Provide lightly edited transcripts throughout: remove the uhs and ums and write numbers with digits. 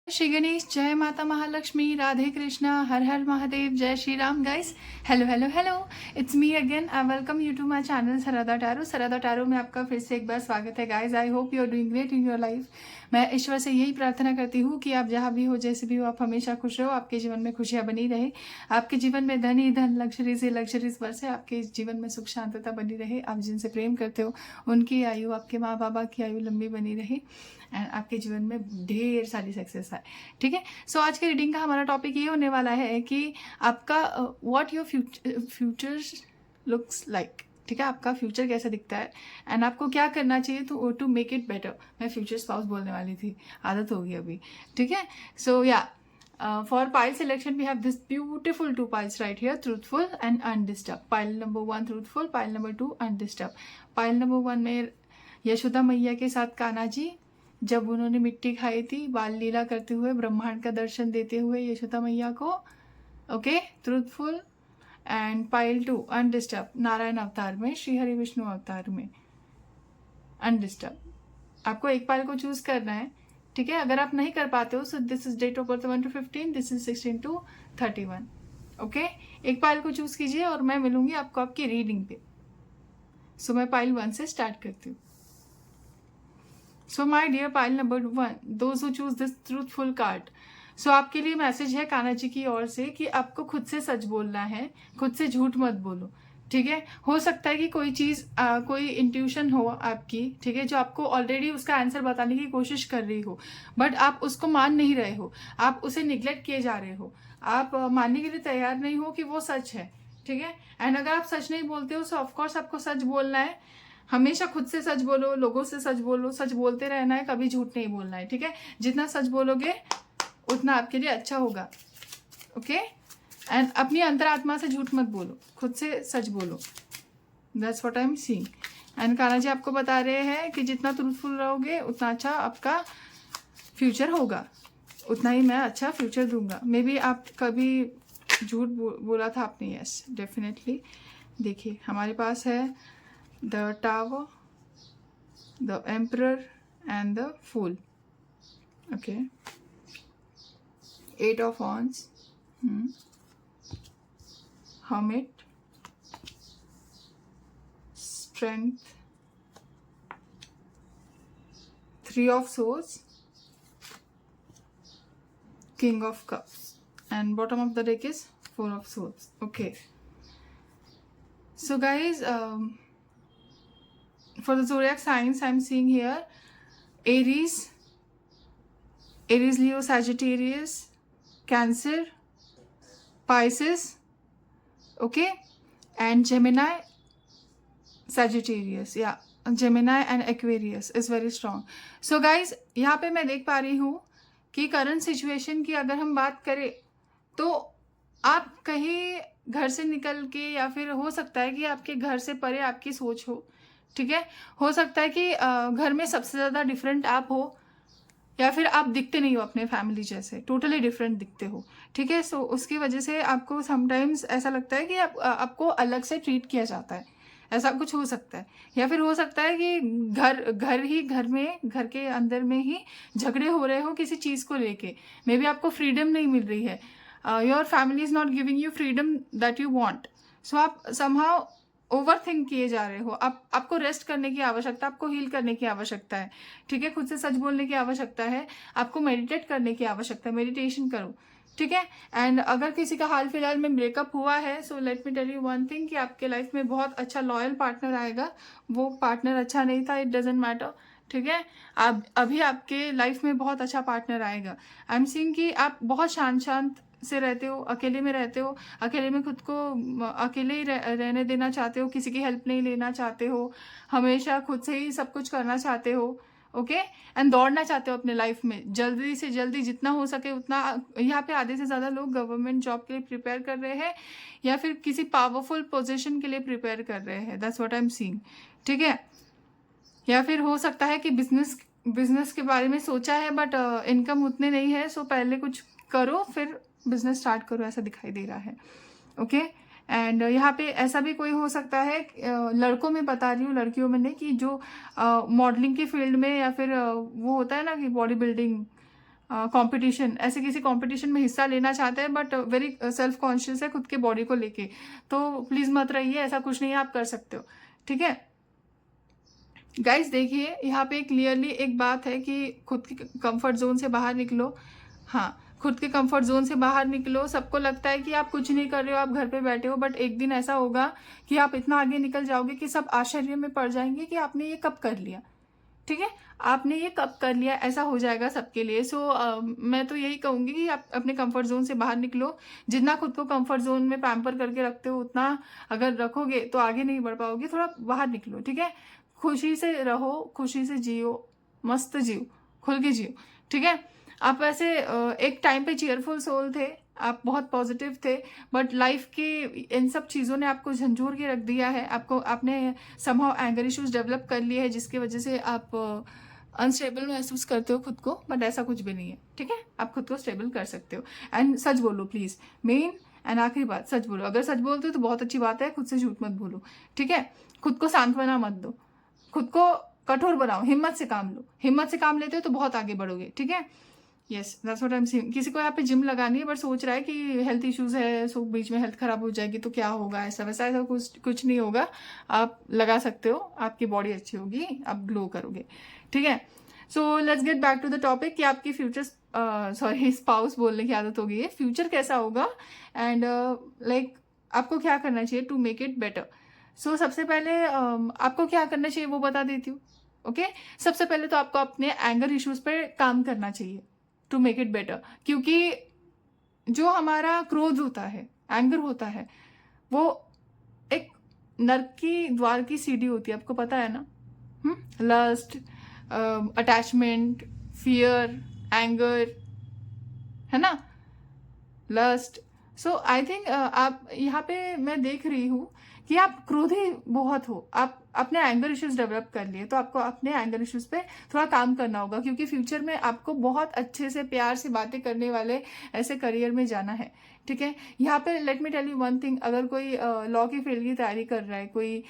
श्री गणेश, जय माता महालक्ष्मी, राधे कृष्णा, हर हर महादेव, जय Shri Ram. Guys, hello hello hello, it's me again. I welcome you to my channel Sarda tarot. Sarda tarot में आपका फिर से एक बार स्वागत है। Guys, I hope you are doing great in your life. मैं ईश्वर से यही प्रार्थना करती हूँ कि आप जहाँ भी हो, जैसे भी हो, आप हमेशा खुश रहो, आपके जीवन में खुशियाँ बनी रहे, आपके जीवन में धन ही धन, लग्जरी से लग्जरीज बरसे, आपके जीवन में सुख शांतता बनी रहे, आप जिनसे प्रेम करते हो उनकी आयु, आपके माँ बाबा की आयु लंबी बनी रहे, एंड आपके जीवन में ढेर सारी सक्सेस आए। ठीक है, सो आज के रीडिंग का हमारा टॉपिक ये होने वाला है कि आपका what your future looks like. ठीक है, आपका फ्यूचर कैसा दिखता है एंड आपको क्या करना चाहिए टू मेक इट बेटर। मैं फ्यूचर स्पाउस बोलने वाली थी, आदत होगी अभी। ठीक है, so yeah for pile selection we have this beautiful two piles right here, truthful and undisturbed. Pile number 1 truthful, pile number 2 undisturbed. Pile number 1 में यशोदा मैया के साथ कान्हा जी, जब उन्होंने मिट्टी खाई थी, बाल लीला करते हुए ब्रह्मांड का दर्शन देते हुए यशोदा मैया को। Okay, truthful. And pile 2 undisturbed, Narayan अवतार में, श्री हरि विष्णु अवतार में, अनडिस्टर्ब। आपको एक पाइल को चूज करना है। ठीक है, अगर आप नहीं कर पाते हो, so this is date of birth 1 to 15, this is 16 to 31। Okay, एक पाइल को चूज कीजिए और मैं मिलूंगी आपको आपकी रीडिंग पे। सो मैं पाइल 1 से स्टार्ट करती हूँ। So my dear pile number 1, those who choose this truthful card, so आपके लिए मैसेज है कान्हा जी की ओर से कि आपको खुद से सच बोलना है, खुद से झूठ मत बोलो। ठीक है, हो सकता है कि कोई चीज कोई इंट्यूशन हो आपकी, ठीक है, जो आपको ऑलरेडी उसका आंसर बताने की कोशिश कर रही हो, बट आप उसको मान नहीं रहे हो, आप उसे निग्लेक्ट किए जा रहे हो, आप मानने के लिए तैयार नहीं हो कि वो सच है। ठीक है, एंड अगर आप सच नहीं बोलते हो, सो ऑफकोर्स आपको सच बोलना है। हमेशा खुद से सच बोलो, लोगों से सच बोलो, सच बोलते रहना है, कभी झूठ नहीं बोलना है। ठीक है, जितना सच बोलोगे उतना आपके लिए अच्छा होगा। ओके, एंड अपनी अंतरात्मा से झूठ मत बोलो, खुद से सच बोलो। That's what I am seeing. And Kanha ji आपको बता रहे हैं कि जितना ट्रूथफुल रहोगे उतना अच्छा आपका फ्यूचर होगा, उतना ही मैं अच्छा फ्यूचर दूंगा। मे बी आप कभी झूठ बोला था आपने। Yes, definitely. देखिए, हमारे पास है the tower, the emperor and the fool. Okay, 8 of wands, hermit, strength, 3 of swords, king of cups, and bottom of the deck is 4 of swords. Okay, so guys, for the zodiac signs I'm seeing here, Aries, Leo, Sagittarius, Cancer, Pisces, okay, and Gemini, Sagittarius, yeah, Gemini and Aquarius is very strong. So guys, यहाँ पे मैं देख पा रही हूँ कि current situation की अगर हम बात करें तो आप कहीं घर से निकल के, या फिर हो सकता है कि आपके घर से परे आपकी सोच हो। ठीक है, हो सकता है कि घर में सबसे ज़्यादा डिफरेंट आप हो, या फिर आप दिखते नहीं हो अपने फैमिली जैसे, टोटली डिफरेंट दिखते हो। ठीक है, सो उसकी वजह से आपको समटाइम्स ऐसा लगता है कि आपको अलग से ट्रीट किया जाता है, ऐसा कुछ हो सकता है। या फिर हो सकता है कि घर के अंदर में ही झगड़े हो रहे हो किसी चीज़ को लेके। मे बी आपको फ्रीडम नहीं मिल रही है, your family is not giving you freedom that you want. So आप समहाउ ओवर थिंक किए जा रहे हो। आपको रेस्ट करने की आवश्यकता, आपको हील करने की आवश्यकता है। ठीक है, खुद से सच बोलने की आवश्यकता है, आपको मेडिटेट करने की आवश्यकता है, मेडिटेशन करो। ठीक है, एंड अगर किसी का हाल फिलहाल में ब्रेकअप हुआ है, so let me tell you one thing कि आपके लाइफ में बहुत अच्छा लॉयल पार्टनर आएगा। वो पार्टनर अच्छा नहीं था, इट डजेंट मैटर। ठीक है, आप अभी आपके लाइफ में बहुत अच्छा पार्टनर आएगा। आई एम सीइंग कि आप बहुत शांत शांत से रहते हो, अकेले में रहते हो, अकेले में खुद को अकेले ही रहने देना चाहते हो, किसी की हेल्प नहीं लेना चाहते हो, हमेशा खुद से ही सब कुछ करना चाहते हो। ओके, एंड दौड़ना चाहते हो अपने लाइफ में, जल्दी से जल्दी जितना हो सके उतना। यहाँ पे आधे से ज़्यादा लोग गवर्नमेंट जॉब के लिए प्रिपेयर कर रहे हैं, या फिर किसी पावरफुल पोजीशन के लिए प्रिपेयर कर रहे हैं। That's what I am seeing. ठीक है, या फिर हो सकता है कि बिजनेस के बारे में सोचा है, बट इनकम उतने नहीं है, सो पहले कुछ करो फिर बिजनेस स्टार्ट करो, ऐसा दिखाई दे रहा है। ओके, एंड यहाँ पे ऐसा भी कोई हो सकता है, लड़कों में बता रही हूँ, लड़कियों में नहीं, कि जो मॉडलिंग की फील्ड में, या फिर वो होता है ना कि बॉडी बिल्डिंग, कंपटीशन, ऐसे किसी कंपटीशन में हिस्सा लेना चाहते हैं बट वेरी सेल्फ कॉन्शियस है खुद के बॉडी को लेके, तो प्लीज़ मत रहिए, ऐसा कुछ नहीं है, आप कर सकते हो। ठीक है गाइस, देखिए यहाँ पे क्लियरली एक बात है कि खुद के कंफर्ट जोन से बाहर निकलो। हाँ, खुद के कंफर्ट जोन से बाहर निकलो। सबको लगता है कि आप कुछ नहीं कर रहे हो, आप घर पे बैठे हो, बट एक दिन ऐसा होगा कि आप इतना आगे निकल जाओगे कि सब आश्चर्य में पड़ जाएंगे कि आपने ये कब कर लिया। ठीक है, आपने ये कब कर लिया, ऐसा हो जाएगा सबके लिए। मैं तो यही कहूंगी कि आप अपने कंफर्ट जोन से बाहर निकलो। जितना खुद को कंफर्ट जोन में पैम्पर करके रखते हो उतना अगर रखोगे तो आगे नहीं बढ़ पाओगे, थोड़ा बाहर निकलो। ठीक है, खुशी से रहो, खुशी से जियो, मस्त जियो, खुल के जियो। ठीक है, आप वैसे एक टाइम पे चीयरफुल सोल थे, आप बहुत पॉजिटिव थे, बट लाइफ की इन सब चीज़ों ने आपको झंझोर के रख दिया है। आपने समहाउ एंगर इश्यूज डेवलप कर लिए हैं जिसकी वजह से आप अनस्टेबल महसूस करते हो खुद को, बट ऐसा कुछ भी नहीं है। ठीक है, आप खुद को स्टेबल कर सकते हो। एंड सच बोलो प्लीज, मेन एंड आखिरी बात, सच बोलो। अगर सच बोलते हो तो बहुत अच्छी बात है, खुद से झूठ मत बोलो। ठीक है, खुद को सांत्वना मत दो, खुद को कठोर बनाओ, हिम्मत से काम लो। हिम्मत से काम लेते हो तो बहुत आगे बढ़ोगे। ठीक है, yes, that's what I am saying. किसी को यहाँ पे जिम लगानी है बट सोच रहा है कि हेल्थ इश्यूज है, सो बीच में हेल्थ खराब हो जाएगी तो क्या होगा, ऐसा वैसा, ऐसा कुछ नहीं होगा। आप लगा सकते हो, आपकी बॉडी अच्छी होगी, आप ग्लो करोगे। ठीक है, so let's get back to the topic कि आपकी फ्यूचर स्पाउस बोलने की आदत हो गई है, फ्यूचर कैसा होगा एंड लाइक आपको क्या करना चाहिए टू मेक इट बेटर। सबसे पहले आपको क्या करना चाहिए वो बता देती हूँ। ओके, सबसे पहले तो आपको अपने एंगर इश्यूज पर काम करना चाहिए टू मेक इट बेटर, क्योंकि जो हमारा क्रोध होता है, एंगर होता है, वो एक नर्क की द्वार की सीढ़ी होती है, आपको पता है ना। लस्ट, अटैचमेंट, फियर, एंगर, है ना, लस्ट। आई थिंक आप यहाँ पे मैं देख रही हूँ कि आप क्रोधी बहुत हो, आप अपने एंगर इश्यूज डेवलप कर लिए, तो आपको अपने एंगर इश्यूज पे थोड़ा काम करना होगा, क्योंकि फ्यूचर में आपको बहुत अच्छे से प्यार से बातें करने वाले ऐसे करियर में जाना है। ठीक है, यहाँ पे let me tell you one thing, अगर कोई लॉ की फील्ड की तैयारी कर रहा है, कोई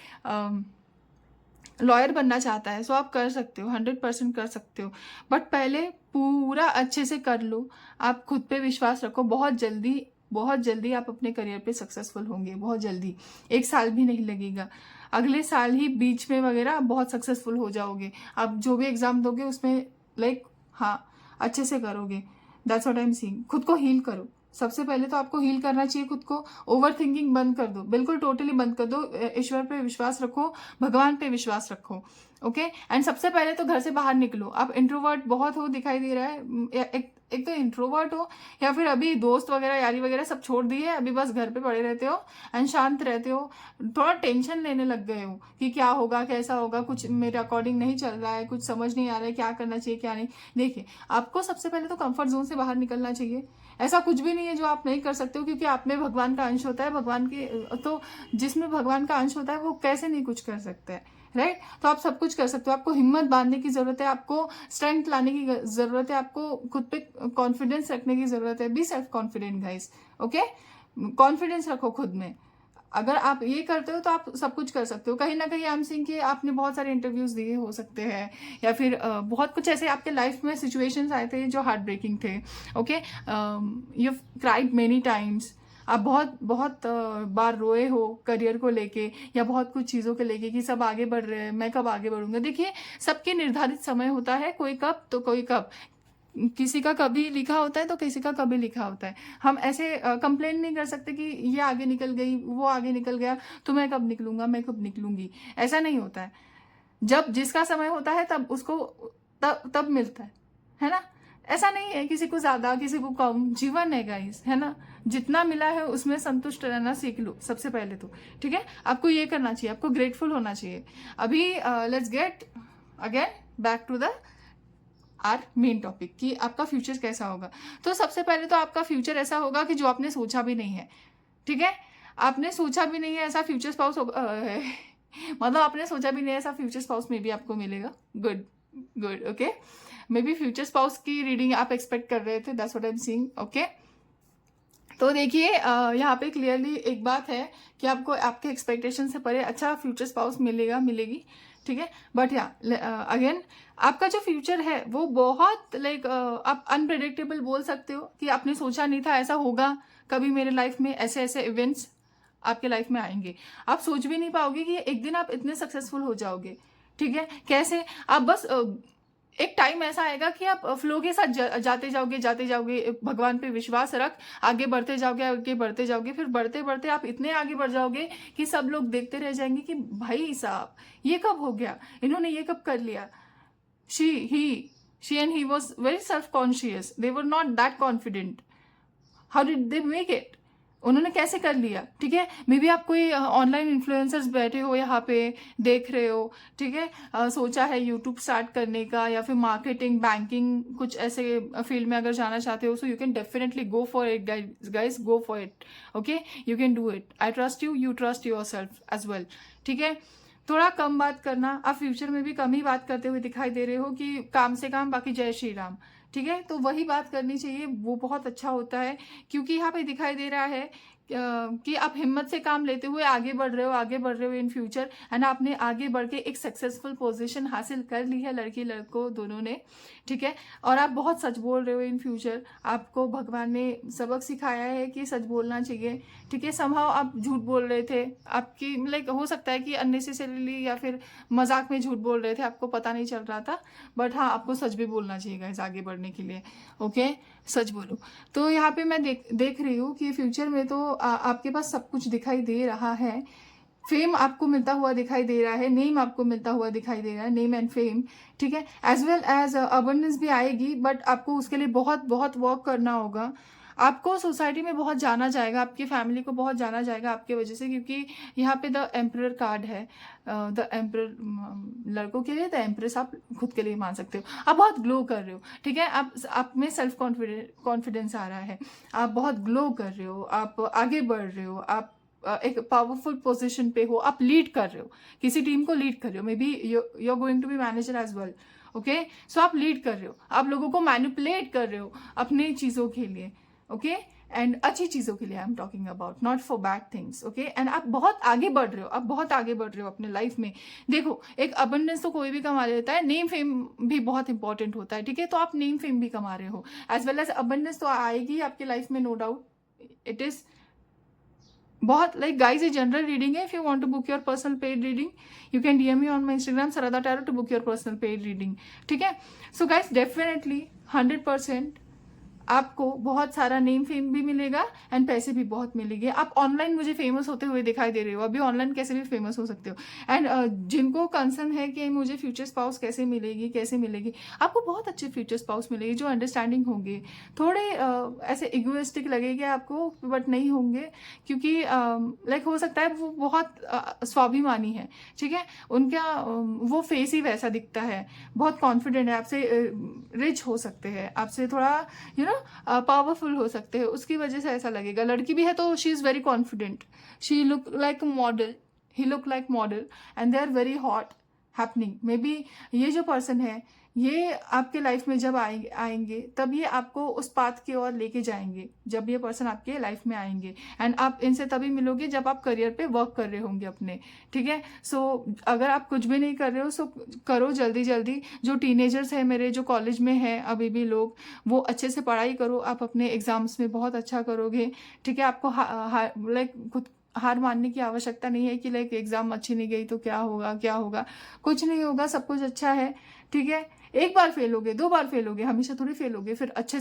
लॉयर बनना चाहता है, सो आप कर सकते हो, 100% कर सकते हो, बट पहले पूरा अच्छे से कर लो। आप खुद पे विश्वास रखो, बहुत जल्दी आप अपने करियर पे सक्सेसफुल होंगे, बहुत जल्दी, 1 साल भी नहीं लगेगा, अगले साल ही बीच में वगैरह आप बहुत सक्सेसफुल हो जाओगे। आप जो भी एग्जाम दोगे उसमें हाँ अच्छे से करोगे। That's what I am seeing. खुद को हील करो, सबसे पहले तो आपको हील करना चाहिए खुद को। ओवर थिंकिंग बंद कर दो, बिल्कुल टोटली बंद कर दो। ईश्वर पे विश्वास रखो, भगवान पे विश्वास रखो। ओके, एंड सबसे पहले तो घर से बाहर निकलो। आप इंट्रोवर्ट बहुत हो दिखाई दे रहा है, एक तो इंट्रोवर्ट हो, या फिर अभी दोस्त वगैरह यारी वगैरह सब छोड़ दी है, अभी बस घर पे पड़े रहते हो एंड शांत रहते हो, थोड़ा टेंशन लेने लग गए हो कि क्या होगा, कैसा होगा, कुछ मेरे अकॉर्डिंग नहीं चल रहा है, कुछ समझ नहीं आ रहा है क्या करना चाहिए क्या नहीं। देखिए, आपको सबसे पहले तो कंफर्ट जोन से बाहर निकलना चाहिए। ऐसा कुछ भी नहीं है जो आप नहीं कर सकते हो, क्योंकि आप में भगवान का अंश होता है। भगवान के तो जिसमें भगवान का अंश होता है वो कैसे नहीं कुछ कर सकते हैं, राइट। तो आप सब कुछ कर सकते हो। आपको हिम्मत बांधने की जरूरत है, आपको स्ट्रेंथ लाने की जरूरत है, आपको खुद पे कॉन्फिडेंस रखने की जरूरत है। Be self confident guys, okay, confidence रखो खुद में। अगर आप ये करते हो तो आप सब कुछ कर सकते हो। कहीं ना कहीं आई एम सीइंग कि आपने बहुत सारे इंटरव्यूज दिए हो सकते हैं, या फिर बहुत कुछ ऐसे आपके लाइफ में सिचुएशंस आए थे जो हार्ट ब्रेकिंग थे। Okay, you cried many times, आप बहुत बार रोए हो करियर को लेके, या बहुत कुछ चीज़ों को लेके कि सब आगे बढ़ रहे हैं, मैं कब आगे बढ़ूंगा। देखिए, सबके निर्धारित समय होता है, कोई कब तो कोई कब, किसी का कभी लिखा होता है तो किसी का कभी लिखा होता है। हम ऐसे कंप्लेन नहीं कर सकते कि ये आगे निकल गई, वो आगे निकल गया, तो मैं कब निकलूंगा, मैं कब निकलूंगी, ऐसा नहीं होता है। जब जिसका समय होता है तब उसको तब मिलता है ना। ऐसा नहीं है किसी को ज्यादा किसी को कम, जीवन है गाइस, है ना। जितना मिला है उसमें संतुष्ट रहना सीख लो सबसे पहले तो। ठीक है, आपको ये करना चाहिए, आपको ग्रेटफुल होना चाहिए। अभी let's get again back to the our main topic कि आपका फ्यूचर कैसा होगा। तो सबसे पहले तो आपका फ्यूचर ऐसा होगा कि जो आपने सोचा भी नहीं है। ठीक है, आपने सोचा भी नहीं है ऐसा फ्यूचर स्पाउस होगा, मतलब आपने सोचा भी नहीं है ऐसा फ्यूचर स्पाउस में भी आपको मिलेगा। Good good, okay. May be future spouse की रीडिंग आप एक्सपेक्ट कर रहे थे, that's what I am seeing. Okay, तो देखिए यहाँ पे क्लियरली एक बात है कि आपको आपके एक्सपेक्टेशन से परे अच्छा फ्यूचर स्पाउस मिलेगी। ठीक है। बट या अगेन आपका जो फ्यूचर है वो बहुत आप अनप्रेडिक्टेबल बोल सकते हो कि आपने सोचा नहीं था ऐसा होगा, कभी मेरे लाइफ में ऐसे ऐसे इवेंट्स आपके लाइफ में आएंगे। आप सोच भी नहीं पाओगे कि एक दिन आप इतने सक्सेसफुल हो जाओगे, ठीक है। कैसे? आप बस एक टाइम ऐसा आएगा कि आप फ्लो के साथ जाते जाओगे, भगवान पे विश्वास रख, आगे बढ़ते जाओगे, फिर बढ़ते बढ़ते आप इतने आगे बढ़ जाओगे कि सब लोग देखते रह जाएंगे कि भाई साहब ये कब हो गया, इन्होंने ये कब कर लिया। she and he was very self conscious, they were not that confident, how did they make it, उन्होंने कैसे कर लिया, ठीक है। मे बी आप कोई ऑनलाइन इन्फ्लुएंसर्स बैठे हो यहाँ पे देख रहे हो, ठीक है, सोचा है यूट्यूब स्टार्ट करने का या फिर मार्केटिंग, बैंकिंग, कुछ ऐसे फील्ड में अगर जाना चाहते हो, so you can definitely go for it guys, go for it, okay, you can do it, I trust you, you trust yourself as well, ठीक है। थोड़ा कम बात करना, आप फ्यूचर में भी कम ही बात करते हुए दिखाई दे रहे हो कि काम से काम, बाकी जय श्री राम, ठीक है। तो वही बात करनी चाहिए, वो बहुत अच्छा होता है, क्योंकि यहाँ पे दिखाई दे रहा है कि आप हिम्मत से काम लेते हुए आगे बढ़ रहे हो इन फ्यूचर, एंड आपने आगे बढ़ के एक सक्सेसफुल पोजीशन हासिल कर ली है, लड़की लड़कों दोनों ने, ठीक है। और आप बहुत सच बोल रहे हो इन फ्यूचर, आपको भगवान ने सबक सिखाया है कि सच बोलना चाहिए, ठीक है। समहाउ आप झूठ बोल रहे थे, आपकी हो सकता है कि अननेसेसरीली या फिर मजाक में झूठ बोल रहे थे, आपको पता नहीं चल रहा था, बट हाँ आपको सच भी बोलना चाहिए गाइस आगे बढ़ने के लिए, ओके, सच बोलो। तो यहाँ पे मैं देख रही हूँ कि फ्यूचर में तो आपके पास सब कुछ दिखाई दे रहा है, फेम आपको मिलता हुआ दिखाई दे रहा है, नेम आपको मिलता हुआ दिखाई दे रहा है, नेम एंड फेम, ठीक है, एज वेल एज अबंडेंस भी आएगी, बट आपको उसके लिए बहुत बहुत वर्क करना होगा। आपको सोसाइटी में बहुत जाना जाएगा, आपकी फैमिली को बहुत जाना जाएगा आपके वजह से, क्योंकि यहाँ पे द एम्परर कार्ड है, द एम्परर लड़कों के लिए, द एम्प्रेस आप खुद के लिए मान सकते हो। आप बहुत ग्लो कर रहे हो, ठीक है, आप में सेल्फ कॉन्फिडेंस आ रहा है, आप बहुत ग्लो कर रहे हो, आप आगे बढ़ रहे हो, आप एक पावरफुल पोजीशन पे हो, आप लीड कर रहे हो, किसी टीम को लीड कर रहे हो, maybe you are going to be manager as well, okay. So आप लीड कर रहे हो, आप लोगों को मैनिपुलेट कर रहे हो अपने चीज़ों के लिए, ओके, एंड अच्छी चीज़ों के लिए I am talking about, not for bad things, okay. And आप बहुत आगे बढ़ रहे हो, आप बहुत आगे बढ़ रहे हो अपने लाइफ में। देखो, एक अबंडेंस तो कोई भी कमा लेता है, नेम फेम भी बहुत इंपॉर्टेंट होता है, ठीक है। तो आप नेम फेम भी कमा रहे हो, एज वेल एज अबंडेंस तो आएगी आपकी लाइफ में, नो डाउट। इट इज बहुत गाइस, ये जनरल रीडिंग है। If you want to book your personal paid reading, you can DM me on my Instagram Sarda tarot to book your personal paid reading, ठीक है। So guys, definitely 100% आपको बहुत सारा name fame भी मिलेगा and पैसे भी बहुत मिलेंगे। आप ऑनलाइन मुझे फेमस होते हुए दिखाई दे रहे हो, अभी ऑनलाइन कैसे भी फेमस हो सकते हो। एंड जिनको कंसर्न है कि मुझे फ्यूचर स्पाउस कैसे मिलेगी, आपको बहुत अच्छे फ्यूचर स्पाउस मिलेगी जो अंडरस्टैंडिंग होंगे, थोड़े ऐसे इगोइस्टिक लगेंगे आपको, बट नहीं होंगे, क्योंकि हो सकता है वो बहुत स्वाभिमानी है, ठीक है, उनका वो फेस ही वैसा दिखता है, बहुत कॉन्फिडेंट है, आपसे रिच हो सकते हैं, आपसे थोड़ा पावरफुल हो सकते हैं, उसकी वजह से ऐसा लगेगा। लड़की भी है तो she is very confident, she look like model, he look like model, and they are very hot happening. Maybe ये जो पर्सन है, ये आपके लाइफ में जब आएंगे तब ये आपको उस पाथ की ओर लेके जाएंगे, जब ये पर्सन आपके लाइफ में आएंगे, एंड आप इनसे तभी मिलोगे जब आप करियर पे वर्क कर रहे होंगे अपने, ठीक है। सो अगर आप कुछ भी नहीं कर रहे हो, सो करो जल्दी जल्दी। जो टीनेजर्स हैं मेरे, जो कॉलेज में हैं अभी भी लोग, वो अच्छे से पढ़ाई करो, आप अपने एग्जाम्स में बहुत अच्छा करोगे, ठीक है। आपको खुद हार मानने की आवश्यकता नहीं है कि एग्जाम अच्छी नहीं गई तो क्या होगा, कुछ नहीं होगा, सब कुछ अच्छा है, ठीक है। एक बार फेल होगे, 2 बार फेल होगे, हमेशा थोड़ी फेल होगे, फिर अच्छे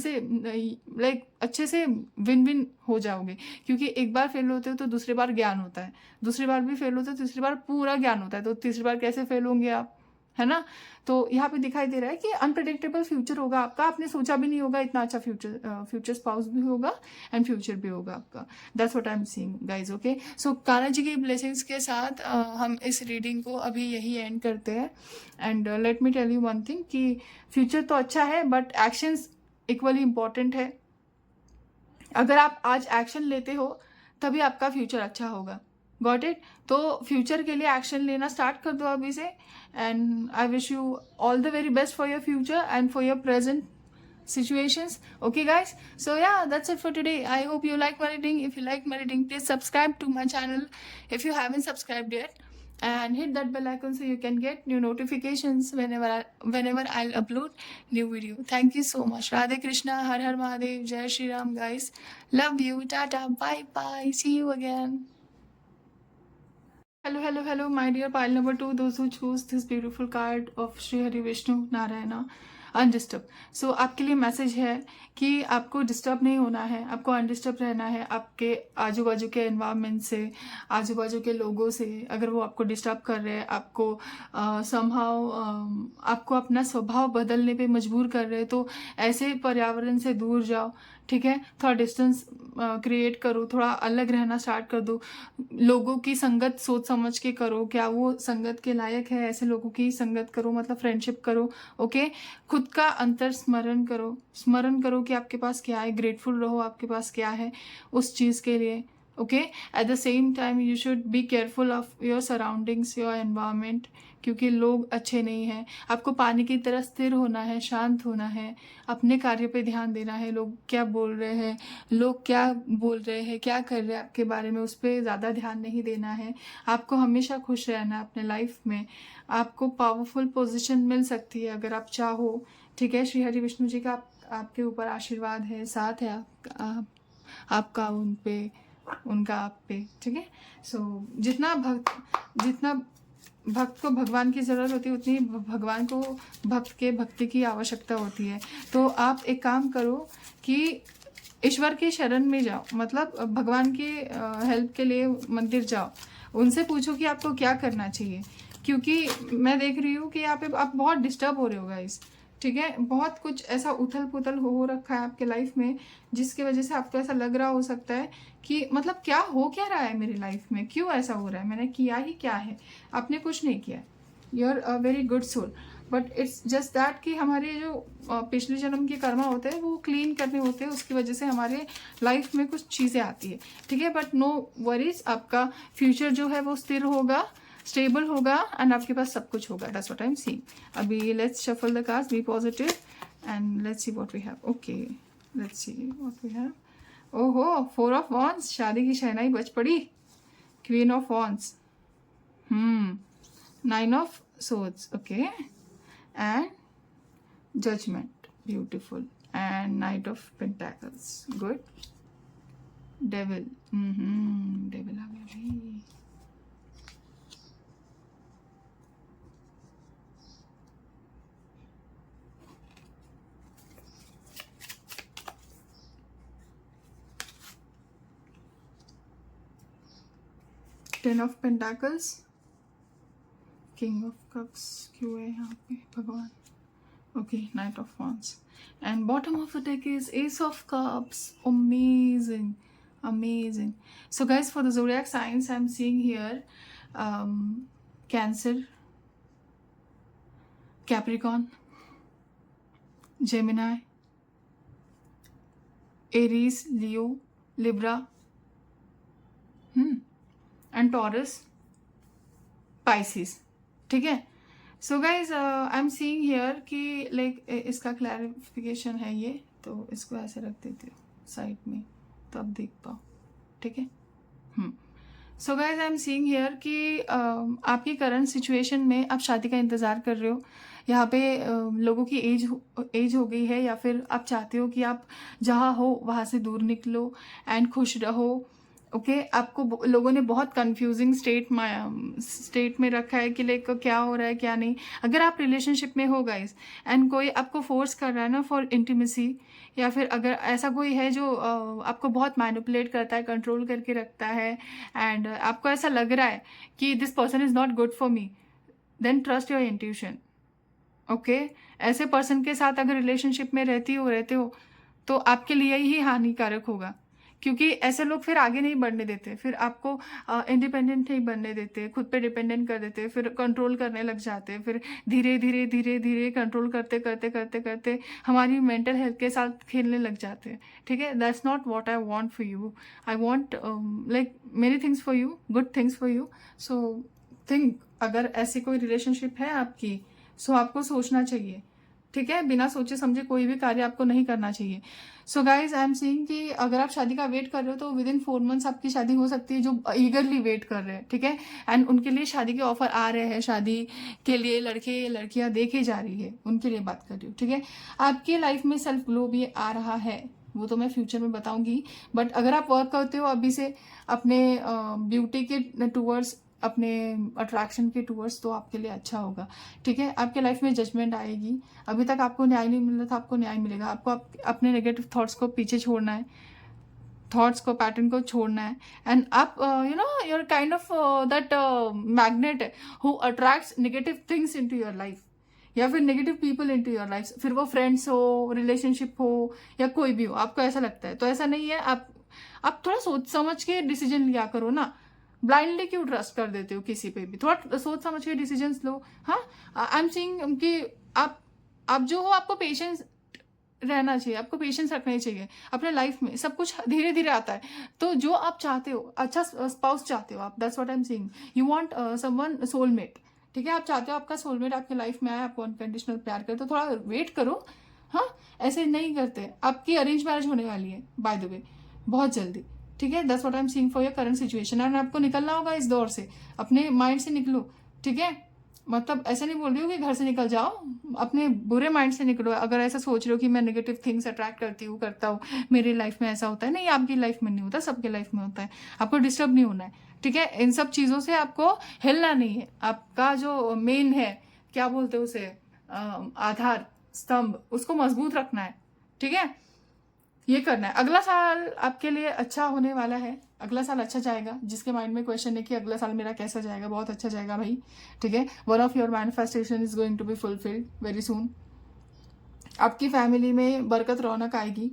से विन विन हो जाओगे, क्योंकि एक बार फेल होते हो तो दूसरी बार ज्ञान होता है, दूसरी बार भी फेल होते हो तीसरी बार पूरा ज्ञान होता है, तो तीसरी बार कैसे फेल होंगे आप, है ना। तो यहाँ पे दिखाई दे रहा है कि अनप्रेडिक्टेबल फ्यूचर होगा आपका, आपने सोचा भी नहीं होगा इतना अच्छा फ्यूचर स्पाउस भी होगा एंड फ्यूचर भी होगा आपका। That's what I am seeing guys, okay. So Kanha ji की ब्लेसिंग्स के साथ हम इस रीडिंग को अभी यही एंड करते हैं। And let me tell you one thing कि फ्यूचर तो अच्छा है, बट एक्शंस इक्वली इंपॉर्टेंट है। अगर आप आज एक्शन लेते हो तभी आपका फ्यूचर अच्छा होगा, गॉट इट। तो फ्यूचर के लिए एक्शन लेना स्टार्ट कर दो अभी से, and I wish you all the very best for your future and for your present situations. Okay guys, so yeah, that's it for today. I hope you like my reading. If you like my reading, please subscribe to my channel if you haven't subscribed yet. and hit that bell icon so you can get new notifications whenever I'll upload new video. Thank you so much. Radhe Krishna, Har Har Mahadev, Jai Shri Ram, guys. Love you. Tata. Bye bye. See you again. Hello, hello, hello, my dear pile number 2, those who choose this beautiful card of Sri Hari Vishnu Narayana undisturbed. So आपके लिए message है कि आपको disturb नहीं होना है, आपको undisturbed रहना है आपके आजू बाजू के एनवायरनमेंट से, आजू बाजू के लोगों से. अगर वो आपको डिस्टर्ब कर रहे हैं, आपको समहाउ आपको अपना स्वभाव बदलने पे मजबूर कर रहे हैं, तो ऐसे पर्यावरण से दूर जाओ. ठीक है, थोड़ा डिस्टेंस क्रिएट करो, थोड़ा अलग रहना स्टार्ट कर दो. लोगों की संगत सोच समझ के करो, क्या वो संगत के लायक है, ऐसे लोगों की संगत करो, मतलब फ्रेंडशिप करो. ओके, खुद का अंतर स्मरण करो कि आपके पास क्या है, ग्रेटफुल रहो आपके पास क्या है उस चीज़ के लिए. Okay, eight the same time you should be careful of your surroundings, your environment, क्योंकि लोग अच्छे नहीं हैं. आपको पानी की तरह स्थिर होना है, शांत होना है, अपने कार्य पे ध्यान देना है. लोग क्या बोल रहे हैं, लोग क्या बोल रहे हैं, क्या कर रहे हैं आपके बारे में, उस पर ज़्यादा ध्यान नहीं देना है. आपको हमेशा खुश रहना है अपने लाइफ में. आपको पावरफुल पोजीशन मिल सकती है अगर आप चाहो. ठीक है, श्री हरि विष्णु जी का आपके ऊपर आशीर्वाद है, साथ है आपका उन पे, उनका आप पे. ठीक है, सो जितना भक्त को भगवान की ज़रूरत होती है, उतनी भगवान को भक्त के भक्ति की आवश्यकता होती है. तो आप एक काम करो कि ईश्वर के शरण में जाओ, मतलब भगवान के हेल्प के लिए मंदिर जाओ, उनसे पूछो कि आपको क्या करना चाहिए. क्योंकि मैं देख रही हूँ कि यहाँ पे आप बहुत डिस्टर्ब हो रहे हो गाइस. ठीक है, बहुत कुछ ऐसा उथल पुथल हो रखा है आपके लाइफ में, जिसकी वजह से आपको ऐसा लग रहा हो सकता है कि मतलब क्या रहा है मेरी लाइफ में, क्यों ऐसा हो रहा है, मैंने किया ही क्या है. आपने कुछ नहीं किया, you are a very good soul, but it's just that कि हमारे जो पिछले जन्म के कर्मा होते हैं वो क्लीन करने होते हैं, उसकी वजह से हमारे लाइफ में कुछ चीज़ें आती है. ठीक है, बट नो वरीज, आपका फ्यूचर जो है वो स्थिर होगा, स्टेबल होगा, एंड आपके पास सब कुछ होगा. That's what I am seeing. अभी let's shuffle the cards, be positive and let's see what we have. Okay, let's see what we have. ओहो, 4 ऑफ वॉन्ड्स, शादी की शहनाई बज पड़ी. Queen of wands, 9 of swords, okay, and judgement, beautiful, and knight of pentacles, good. Devil, devil आ गया भाई. Ten of pentacles, king of cups, क्यों है यहाँ पे भगवान. Okay, night of wands, and bottom of the deck is S of cups. Amazing, amazing. So guys, for the zodiac signs I'm seeing here, Cancer, Capricorn, Gemini, Aries, Leo, Libra, and Taurus, Pisces. ठीक है, so guys I am seeing here कि like इसका clarification है ये, तो इसको ऐसे रख देती हूँ साइड में तो आप देख पाओ. ठीक है, so guys I am seeing here कि आपकी करंट सिचुएशन में आप शादी का इंतज़ार कर रहे हो. यहाँ पे लोगों की एज हो गई है, या फिर आप चाहते हो कि आप जहाँ हो वहाँ से दूर निकलो एंड खुश रहो. ओके, आपको लोगों ने बहुत कंफ्यूजिंग स्टेट में रखा है कि लाइक क्या हो रहा है क्या नहीं. अगर आप रिलेशनशिप में हो गाइस एंड कोई आपको फोर्स कर रहा है ना फॉर इंटीमेसी, या फिर अगर ऐसा कोई है जो आपको बहुत मैनिपुलेट करता है, कंट्रोल करके रखता है, एंड आपको ऐसा लग रहा है कि this person is not good for me, then trust your intuition. Okay, ऐसे पर्सन के साथ अगर रिलेशनशिप में रहते हो तो आपके लिए ही हानिकारक होगा, क्योंकि ऐसे लोग फिर आगे नहीं बढ़ने देते, फिर आपको इंडिपेंडेंट नहीं बनने देते, खुद पे डिपेंडेंट कर देते, फिर कंट्रोल करने लग जाते, फिर धीरे धीरे कंट्रोल करते हमारी मेंटल हेल्थ के साथ खेलने लग जाते हैं. ठीक है, that's not what I want for you. I want like many things for you, good things for you. So think, अगर ऐसी कोई रिलेशनशिप है आपकी, सो आपको सोचना चाहिए. ठीक है, बिना सोचे समझे कोई भी कार्य आपको नहीं करना चाहिए। So guys I am seeing कि अगर आप शादी का वेट कर रहे हो तो विद इन 4 मंथ्स आपकी शादी हो सकती है, जो ईगरली वेट कर रहे हैं, ठीक है। एंड उनके लिए शादी के ऑफर आ रहे हैं, शादी के लिए लड़के लड़कियां देखे जा रही है, उनके लिए बात कर रही हूँ, ठीक है। आपकी लाइफ में सेल्फ ग्लो भी आ रहा है, वो तो मैं फ्यूचर में बताऊंगी। बट अगर आप वर्क करते हो अभी से अपने ब्यूटी के टूवर्ड्स, अपने अट्रैक्शन के टूवर्ड्स, तो आपके लिए अच्छा होगा, ठीक है। आपके लाइफ में जजमेंट आएगी, अभी तक आपको न्याय नहीं मिल रहा था, आपको न्याय मिलेगा। आपको अपने नेगेटिव थॉट्स को पीछे छोड़ना है, थॉट्स को, पैटर्न को छोड़ना है। एंड आप you're kind of that magnet who attracts negative things into your life, या फिर negative people into your life, फिर वो फ्रेंड्स हो, रिलेशनशिप हो, या कोई भी हो, आपको ऐसा लगता है। तो ऐसा नहीं है, आप थोड़ा सोच समझ के डिसीजन लिया करो ना। ब्लाइंडली क्यों ट्रस्ट कर देते हो किसी पे भी? थोड़ा सोच समझ के डिसीजंस लो। हाँ, आई एम सीइंग कि आप जो हो, आपको पेशेंस रहना चाहिए, आपको पेशेंस रखना चाहिए अपने लाइफ में। सब कुछ धीरे धीरे आता है। तो जो आप चाहते हो, अच्छा स्पाउस चाहते हो आप, that's what I am seeing. You want someone soulmate, ठीक है। आप चाहते हो आपका सोलमेट आपके लाइफ में आए, आपको अनकंडीशनल प्यार करे, तो थोड़ा वेट करो। हाँ, ऐसे नहीं करते। आपकी अरेंज मैरिज होने वाली है बाय द वे, बहुत जल्दी, ठीक है। That's what I am seeing for your current situation. And आपको निकलना होगा इस दौर से, अपने माइंड से निकलो, ठीक है। मतलब ऐसा नहीं बोल रही हूँ कि घर से निकल जाओ, अपने बुरे माइंड से निकलो। अगर ऐसा सोच रहे हो कि मैं नेगेटिव थिंग्स अट्रैक्ट करता हूँ, मेरी लाइफ में ऐसा होता है, नहीं, आपकी लाइफ में नहीं होता, सबके लाइफ में होता है। आपको डिस्टर्ब नहीं होना है, ठीक है। इन सब चीज़ों से आपको हिलना नहीं है। आपका जो मेन है, क्या बोलते हैं उसे, आधार स्तंभ, उसको मजबूत रखना है, ठीक है। ये करना है। अगला साल आपके लिए अच्छा होने वाला है, अगला साल अच्छा जाएगा। जिसके माइंड में क्वेश्चन है कि अगला साल मेरा कैसा जाएगा, बहुत अच्छा जाएगा भाई, ठीक है। One of your manifestation is going to be fulfilled very soon. आपकी फैमिली में बरकत रौनक आएगी,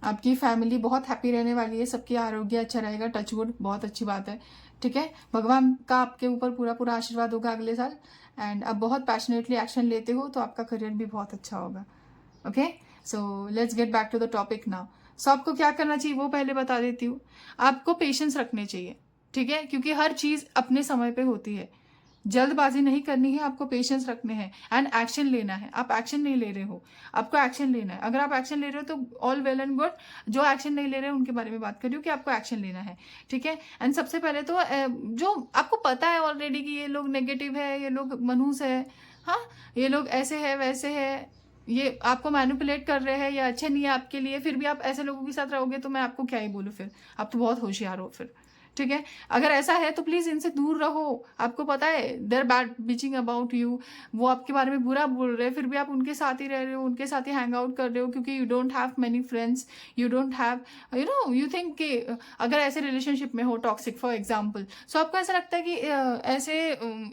आपकी फैमिली बहुत हैप्पी रहने वाली है, सबकी आरोग्य अच्छा रहेगा, टचवुड, बहुत अच्छी बात है, ठीक है। भगवान का आपके ऊपर पूरा पूरा आशीर्वाद होगा अगले साल। एंड आप बहुत पैशनेटली एक्शन लेते हो तो आपका करियर भी बहुत अच्छा होगा, okay. So let's get back to the topic now. So आपको क्या करना चाहिए वो पहले बता देती हूँ। आपको पेशेंस रखने चाहिए, ठीक है, क्योंकि हर चीज अपने समय पे होती है। जल्दबाजी नहीं करनी है, आपको पेशेंस रखने हैं एंड एक्शन लेना है। आप एक्शन नहीं ले रहे हो, आपको एक्शन लेना है। अगर आप एक्शन ले रहे हो तो ऑल वेल एंड गुड। जो एक्शन नहीं ले रहे हैं उनके बारे में बात कर रही हूँ कि आपको एक्शन लेना है, ठीक है। एंड सबसे पहले तो जो आपको पता है ऑलरेडी कि ये लोग नेगेटिव है, ये लोग मनहूस है, हाँ, ये लोग ऐसे है वैसे है, ये आपको मैनिपुलेट कर रहे हैं, ये अच्छे नहीं है आपके लिए, फिर भी आप ऐसे लोगों के साथ रहोगे तो मैं आपको क्या ही बोलूँ। फिर आप तो बहुत होशियार हो फिर, ठीक है। अगर ऐसा है तो प्लीज इनसे दूर रहो। आपको पता है देर बैड बीचिंग अबाउट यू, वो आपके बारे में बुरा बोल रहे हैं, फिर भी आप उनके साथ ही रह रहे हो, उनके साथ ही हैंग आउट कर रहे हो, क्योंकि you don't have many friends, you don't have you think कि अगर ऐसे रिलेशनशिप में हो टॉक्सिक फॉर एग्जाम्पल, सो आपको ऐसा लगता है कि ऐसे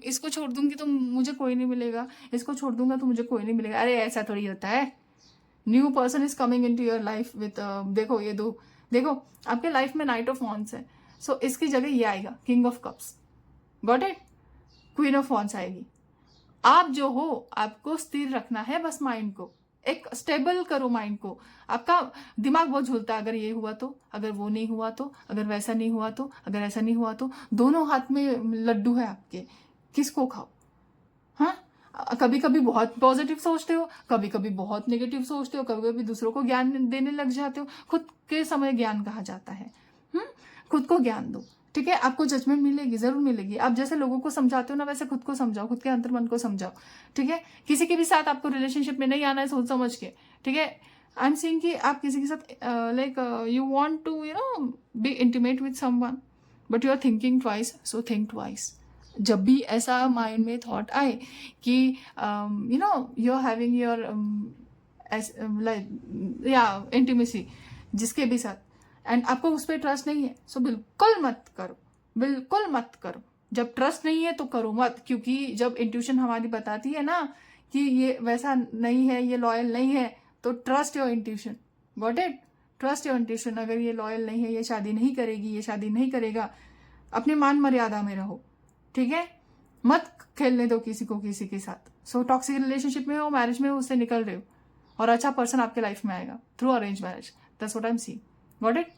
इसको छोड़ दूंगी तो मुझे कोई नहीं मिलेगा, इसको छोड़ दूंगा तो मुझे कोई नहीं मिलेगा। अरे ऐसा थोड़ी होता है। New person is coming into your life with, देखो ये दो, देखो आपके लाइफ में नाइट ऑफ वॉन्ड्स है, सो इसकी जगह ये आएगा king of cups, got it. Queen of wands आएगी। आप जो हो, आपको स्थिर रखना है बस माइंड को, एक स्टेबल करो माइंड को। आपका दिमाग बहुत झूलता है, अगर ये हुआ तो, अगर वो नहीं हुआ तो, अगर वैसा नहीं हुआ तो, अगर ऐसा नहीं हुआ तो। दोनों हाथ में लड्डू है आपके, किसको खाओ? हाँ, कभी कभी बहुत पॉजिटिव सोचते हो, कभी कभी बहुत नेगेटिव सोचते हो, कभी कभी दूसरों को ज्ञान देने लग जाते हो। खुद के समय ज्ञान कहा जाता है। खुद को ज्ञान दो, ठीक है। आपको जजमेंट मिलेगी, जरूर मिलेगी। आप जैसे लोगों को समझाते हो ना, वैसे खुद को समझाओ, खुद के अंतर्मन को समझाओ, ठीक है। किसी के भी साथ आपको रिलेशनशिप में नहीं आना है सोच समझ के, ठीक है। आई एम सीइंग कि आप किसी के साथ like you want to be intimate with someone, but you are thinking twice, so think twice. जब भी ऐसा माइंड में थॉट आए कि you are having your like या इंटीमेसी जिसके भी साथ, एंड आपको उस पर ट्रस्ट नहीं है, सो बिल्कुल मत करो, बिल्कुल मत करो। जब ट्रस्ट नहीं है तो करो मत, क्योंकि जब इंट्यूशन हमारी बताती है ना कि ये वैसा नहीं है, ये लॉयल नहीं है, तो trust your intuition, got it. Trust your intuition. अगर ये लॉयल नहीं है, ये शादी नहीं करेगी, ये शादी नहीं करेगा, अपने मान मर्यादा में रहो, ठीक है। मत खेलने दो किसी को किसी के साथ। सो टॉक्सिक रिलेशनशिप में हो, मैरिज में हो, उससे निकल रहे हो, और अच्छा पर्सन आपके लाइफ में आएगा through arrange marriage. That's what I am seeing, got it.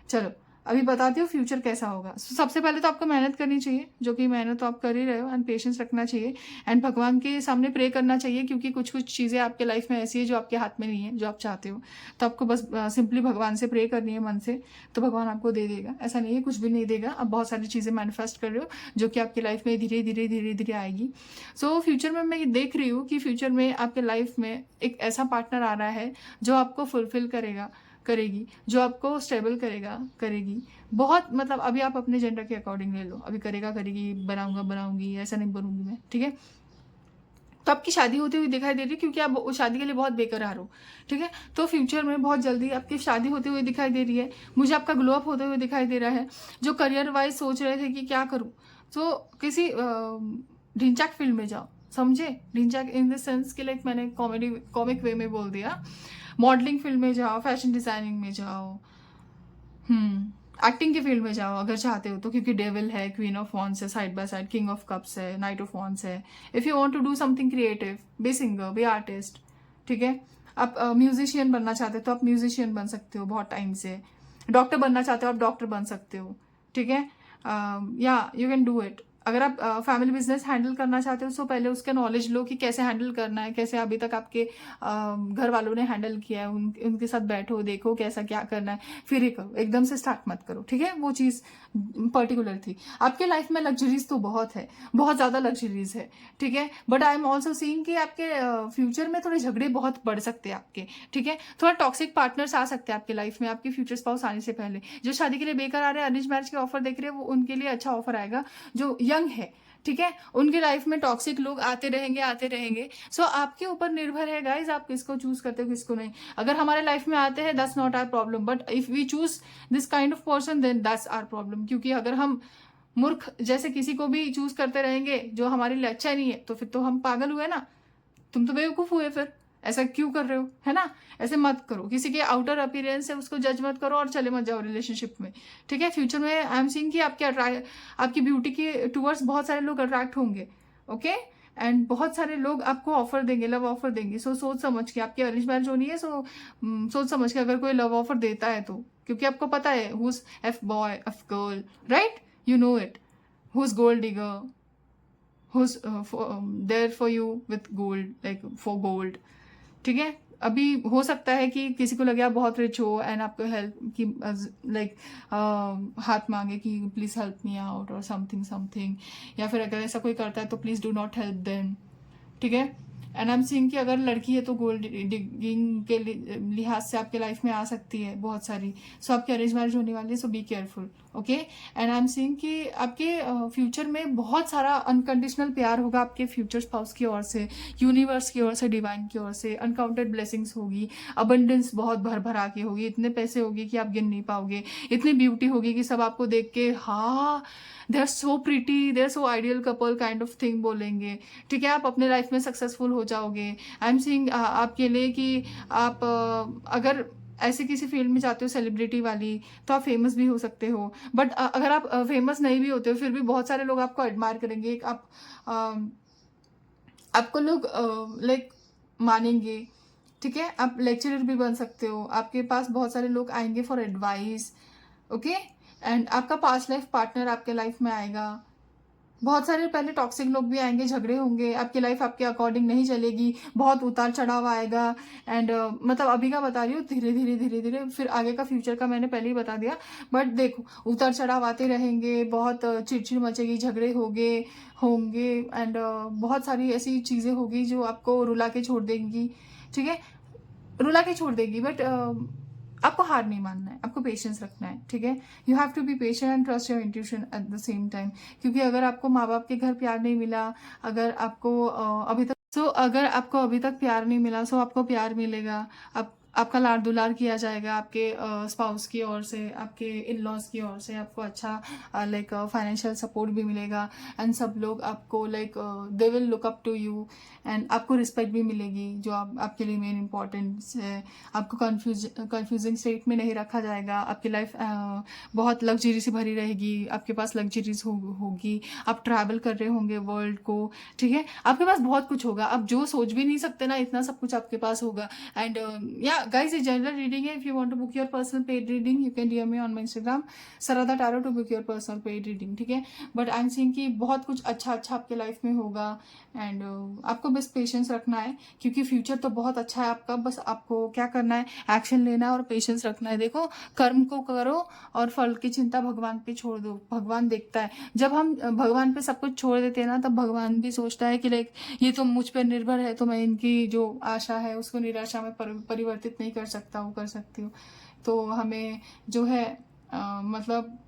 चलो अभी बताती हूँ फ्यूचर कैसा होगा। सबसे पहले तो आपको मेहनत करनी चाहिए, जो कि मेहनत तो आप कर ही रहे हो, एंड पेशेंस रखना चाहिए, एंड भगवान के सामने प्रे करना चाहिए, क्योंकि कुछ कुछ चीज़ें आपके लाइफ में ऐसी है जो आपके हाथ में नहीं है, जो आप चाहते हो। तो आपको बस सिंपली भगवान से प्रे करनी है मन से, तो भगवान आपको दे देगा। ऐसा नहीं है कुछ भी नहीं देगा, आप बहुत सारी चीज़ें मैनिफेस्ट कर रहे हो जो कि आपकी लाइफ में धीरे धीरे धीरे धीरे आएगी। सो फ्यूचर में मैं देख रही हूँ कि फ्यूचर में आपके लाइफ में एक ऐसा पार्टनर आ रहा है जो आपको फुलफिल करेगी, जो आपको स्टेबल करेगी। बहुत मतलब अभी आप अपने जेंडर के अकॉर्डिंग ले लो, अभी करेगी, बनाऊंगी, ऐसा नहीं बनूंगी मैं, ठीक है। तो आपकी शादी होती हुई दिखाई दे रही है, क्योंकि आप उस शादी के लिए बहुत बेकरार हो, ठीक है। तो फ्यूचर में बहुत जल्दी आपकी शादी होती हुई दिखाई दे रही है। मुझे आपका ग्लो अप होते हुए दिखाई दे रहा है। जो करियर वाइज सोच रहे थे कि क्या करूँ, तो किसी ढिंचाक फील्ड में जाओ, समझे। ढिंचाक इन द सेंस कि लाइक मैंने कॉमिक वे में बोल दिया। मॉडलिंग फील्ड में जाओ, फैशन डिजाइनिंग में जाओ, एक्टिंग की फील्ड में जाओ अगर चाहते हो तो, क्योंकि डेविल है, क्वीन ऑफ वॉन्ड्स है side by side, king of cups है, नाइट ऑफ वॉन्ड्स है। If you want to do something creative, be singer, be artist, ठीक है। आप म्यूजिशियन बनना चाहते हो तो आप म्यूजिशियन बन सकते हो बहुत टाइम से। डॉक्टर बनना चाहते हो आप डॉक्टर बन सकते हो, ठीक है। या यू कैन डू इट। अगर आप फैमिली बिजनेस हैंडल करना चाहते हो तो पहले उसका नॉलेज लो कि कैसे हैंडल करना है, कैसे अभी तक आपके घर वालों ने हैंडल किया है, उनके साथ बैठो, देखो कैसा क्या करना है, फिर ही करो, एकदम से स्टार्ट मत करो, ठीक है। वो चीज़ पर्टिकुलर थी। आपके लाइफ में लग्जरीज तो बहुत है, बहुत ज़्यादा लग्जरीज है, ठीक है। But I am also seeing कि आपके फ्यूचर में थोड़े झगड़े बहुत बढ़ सकते हैं आपके, ठीक है। थोड़ा टॉक्सिक पार्टनर्स आ सकते हैं आपके लाइफ में, आपके फ्यूचर स्पाउस आने से पहले। जो शादी के लिए बेकार आ रहे हैं, अरेंज मैरिज के ऑफर देख रहे हैं, वो उनके लिए अच्छा ऑफर आएगा। जो यंग है, ठीक है, उनकी लाइफ में टॉक्सिक लोग आते रहेंगे। सो आपके ऊपर निर्भर है गाइज, आप किसको चूज करते हो किसको नहीं। अगर हमारे लाइफ में आते हैं, that's not our problem, but if we choose this kind of person then that's our problem. क्योंकि अगर हम मूर्ख जैसे किसी को भी चूज करते रहेंगे जो हमारे लिए अच्छा नहीं है, तो फिर तो हम पागल हुए ना, तुम तो बेवकूफ हुए। फिर ऐसा क्यों कर रहे हो, है ना। ऐसे मत करो, किसी के आउटर अपीयरेंस से उसको जज मत करो और चले मत जाओ रिलेशनशिप में, ठीक है। फ्यूचर में आई एम सीइंग कि आपकी ब्यूटी के टूवर्ड्स बहुत सारे लोग अट्रैक्ट होंगे, ओके। एंड बहुत सारे लोग आपको ऑफर देंगे, लव ऑफर देंगे। सो सोच समझ के, आपकी अरेंज मैरिज होनी है, सो सोच समझ के अगर कोई लव ऑफर देता है तो, क्योंकि आपको पता है who's F boy F girl, right, you know it, who's gold digger, who's there for you with gold, like for gold, ठीक है। अभी हो सकता है कि किसी को लगे आप बहुत रिच हो एंड आपको हेल्प की लाइक हाथ मांगे कि प्लीज हेल्प मी आउट और समथिंग, या फिर अगर ऐसा कोई करता है तो please do not help them, ठीक है। एंड आई एम सीइंग कि अगर लड़की है तो गोल्ड डिगिंग के लिहाज से आपके लाइफ में आ सकती है बहुत सारी। सो आपकी अरेंज मैरिज होने वाली है, so be careful, okay. And I am seeing कि आपके फ्यूचर में बहुत सारा अनकंडीशनल प्यार होगा आपके फ्यूचर स्पाउस की ओर से, यूनिवर्स की ओर से, डिवाइन की ओर से। अनकाउंटेड ब्लेसिंग्स होगी, अबंडेंस बहुत भर भरा के होगी, इतने पैसे होगी कि आप गिन नहीं पाओगे, इतनी ब्यूटी होगी कि सब आपको देख के हाँ they are so pretty, they are so ideal couple kind of thing बोलेंगे, ठीक है। आप अपने लाइफ में सक्सेसफुल हो जाओगे। आई एम सीइंग आपके लिए कि आप अगर ऐसे किसी फील्ड में जाते हो सेलिब्रिटी वाली, तो आप फेमस भी हो सकते हो। बट अगर आप फेमस नहीं भी होते हो, फिर भी बहुत सारे लोग आपको एडमायर करेंगे। आपको लोग लाइक मानेंगे, ठीक है। आप लेक्चरर भी बन सकते हो, आपके पास बहुत सारे लोग आएंगे फॉर एडवाइस, ओके। एंड आपका पास्ट लाइफ पार्टनर आपके लाइफ में आएगा। बहुत सारे पहले टॉक्सिक लोग भी आएंगे, झगड़े होंगे, आपकी लाइफ आपके अकॉर्डिंग नहीं चलेगी, बहुत उतार चढ़ाव आएगा। एंड मतलब अभी का बता रही हूँ, धीरे धीरे धीरे धीरे, फिर आगे का फ्यूचर का मैंने पहले ही बता दिया। बट देखो उतार चढ़ाव आते रहेंगे, बहुत चिड़चिड़ मचेगी, झगड़े होंगे एंड बहुत सारी ऐसी चीजें होगी जो आपको रुला के छोड़ देंगी, ठीक है, रुला के छोड़ देगी। बट आपको हार नहीं मानना है, आपको पेशेंस रखना है, ठीक है। You have to be patient and trust your intuition at the same time. क्योंकि अगर आपको माँ बाप के घर प्यार नहीं मिला, अगर आपको अगर आपको अभी तक प्यार नहीं मिला, सो आपको प्यार मिलेगा। आपका लाड दुलार किया जाएगा आपके स्पाउस की ओर से, आपके इन लॉज की ओर से। आपको अच्छा लाइक फाइनेंशियल सपोर्ट भी मिलेगा एंड सब लोग आपको like they will look up to you and आपको रिस्पेक्ट भी मिलेगी, जो आपके लिए मेन इंपॉर्टेंस है। आपको कंफ्यूजिंग स्टेट में नहीं रखा जाएगा। आपकी लाइफ बहुत लग्जरी से भरी रहेगी, आपके पास लग्जरीज होगी। आप ट्रैवल कर रहे होंगे वर्ल्ड को, ठीक है। आपके पास बहुत कुछ होगा, आप जो सोच भी नहीं सकते ना, इतना सब कुछ आपके पास होगा। एंड या guys, ये जनरल रीडिंग है. If you want to book your personal paid reading you can DM me on my Instagram Saradha tarot to book your personal paid reading. ठीक है, बट आई एम सीइंग कि बहुत कुछ अच्छा आपके life में होगा. एंड आपको बस पेशेंस रखना है, क्योंकि फ्यूचर तो बहुत अच्छा है आपका. बस आपको क्या करना है, एक्शन लेना है और पेशेंस रखना है. देखो, कर्म को करो और फल की चिंता भगवान पे छोड़ दो. भगवान देखता है. जब हम भगवान पे सब कुछ छोड़ देते हैं ना, तब भगवान भी सोचता है कि लाइक ये तो मुझ पर निर्भर है, तो मैं इनकी जो आशा है उसको निराशा में परिवर्तित नहीं कर सकता हूँ, कर सकती हूँ. तो हमें जो है मतलब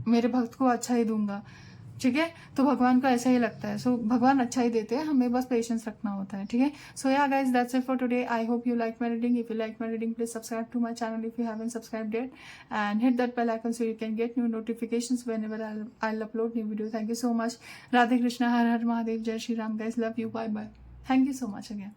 मेरे भक्त को अच्छा ही दूंगा. ठीक है, तो भगवान को ऐसा ही लगता है. सो भगवान अच्छा ही देते हैं, हमें बस पेशेंस रखना होता है. ठीक है, so yeah guys, that's it for today. I hope you like my reading. If you like my reading, please subscribe to my channel if you haven't subscribed yet, and hit that bell icon so you can get new notifications whenever I'll upload new video. Thank you so much. Radhe Krishna, Har Har Mahadev, Jai Shri Ram. Guys, love you. Bye bye. Thank you so much again.